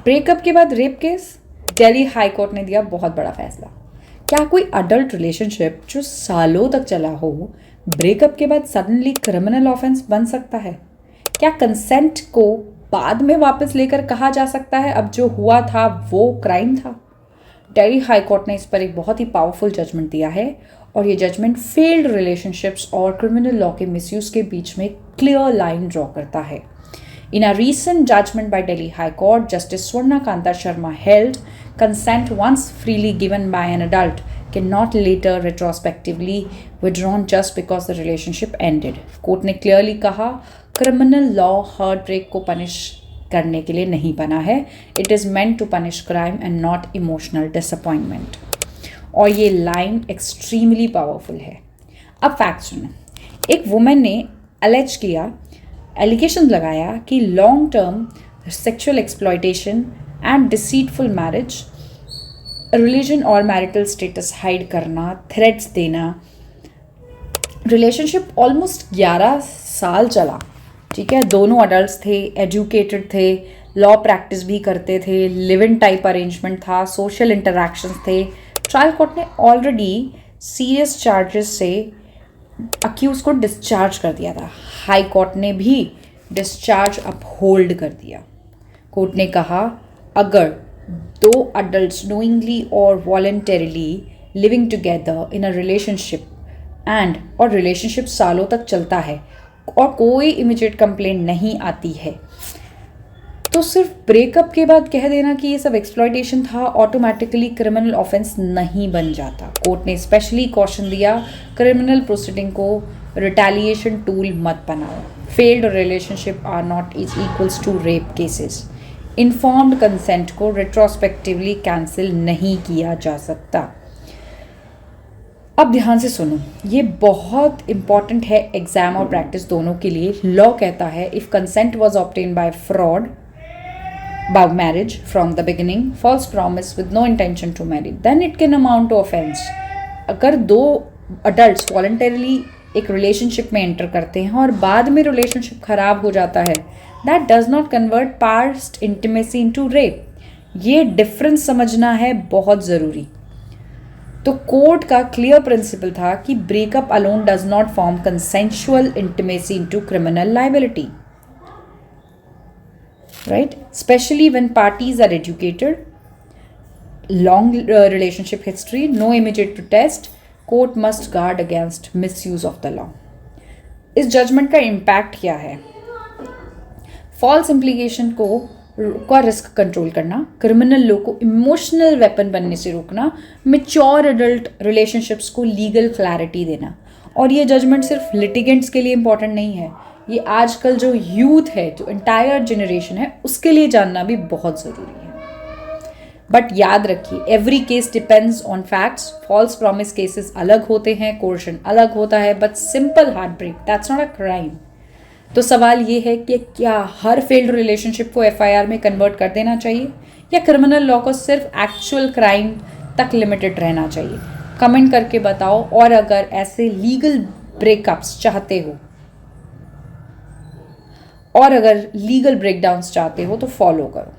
Breakup के बाद rape case, Delhi high court ने दिया बहुत बड़ा फैसला। क्या कोई अडल्ट रिलेशनशिप जो सालों तक चला हो ब्रेकअप के बाद सडनली क्रिमिनल ऑफेंस बन सकता है? क्या कंसेंट को बाद में वापस लेकर कहा जा सकता है अब जो हुआ था वो क्राइम था? दिल्ली हाई कोर्ट ने इस पर एक बहुत ही पावरफुल जजमेंट दिया है और ये जजमेंट फेल्ड रिलेशनशिप्स और क्रिमिनल लॉ के मिसयूज के बीच में क्लियर लाइन ड्रॉ करता है। In a recent judgment by Delhi High Court, Justice Swarna Kanta Sharma held consent once freely given by an adult cannot later retrospectively withdrawn just because the relationship ended. Court ने clearly कहा criminal law heartbreak को punish करने के लिए नहीं बना है। It is meant to punish crime and not emotional disappointment. और ये लाइन एक्सट्रीमली पावरफुल है। अब फैक्ट सुनो। एक वुमेन ने एलिगेशन लगाया कि long term sexual exploitation and deceitful marriage, religion और मैरिटल स्टेटस हाइड करना, थ्रेट्स देना, रिलेशनशिप ऑलमोस्ट 11 साल चला। ठीक है, दोनों अडल्ट थे, एजुकेटेड थे, लॉ प्रैक्टिस भी करते थे, लिव इन टाइप अरेंजमेंट था, सोशल इंटरैक्शंस थे। ट्रायल कोर्ट ने ऑलरेडी सीरियस चार्जेस से अक्यूज को डिस्चार्ज कर दिया था। हाई कोर्ट ने भी डिस्चार्ज अपहोल्ड कर दिया। कोर्ट ने कहा अगर दो अडल्ट्स नोइंगली और voluntarily living together in a relationship और रिलेशनशिप सालों तक चलता है और कोई इमीडिएट कंप्लेंट नहीं आती है तो सिर्फ ब्रेकअप के बाद कह देना कि ये सब एक्सप्लॉयटेशन था ऑटोमेटिकली क्रिमिनल ऑफेंस नहीं बन जाता। कोर्ट ने स्पेशली कॉशन दिया क्रिमिनल प्रोसीडिंग को रिटेलिएशन टूल मत बनाओ। Failed relationship are not is equals to rape cases. Informed consent को रेट्रोस्पेक्टिवली कैंसिल नहीं किया जा सकता। अब ध्यान से सुनो, ये बहुत इंपॉर्टेंट है एग्जाम और प्रैक्टिस दोनों के लिए। लॉ कहता है if consent was obtain bye fraud by marriage from the beginning, false promise with no intention to marry, then it can amount to offense. अगर दो adults voluntarily एक relationship में enter करते हैं और बाद में relationship खराब हो जाता है, that does not convert past intimacy into rape. ये difference समझना है बहुत ज़रूरी। तो कोर्ट का clear principle था कि breakup alone does not form consensual intimacy into criminal liability. Right? Especially when parties are educated, long relationship history, no immediate protest, court must guard against misuse of the law. इस judgement का impact क्या है? False implication का risk control करना, criminal law को emotional weapon बनने से रोकना, मेच्योर एडल्ट रिलेशनशिप्स को लीगल क्लैरिटी देना। और ये जजमेंट सिर्फ लिटिगेंट्स के लिए इंपॉर्टेंट नहीं है, ये आजकल जो यूथ है, जो एंटायर जनरेशन है, उसके लिए जानना भी बहुत ज़रूरी है। बट याद रखिए every case depends on facts. False promise cases अलग होते हैं, कोर्शन अलग होता है, but simple heartbreak that's not a crime. तो सवाल ये है कि क्या हर फेल्ड रिलेशनशिप को FIR में कन्वर्ट कर देना चाहिए या क्रिमिनल लॉ को सिर्फ एक्चुअल क्राइम तक लिमिटेड रहना चाहिए? कमेंट करके बताओ। और अगर ऐसे लीगल ब्रेकअप्स चाहते हो और अगर लीगल ब्रेकडाउन्स चाहते हो तो फॉलो करो।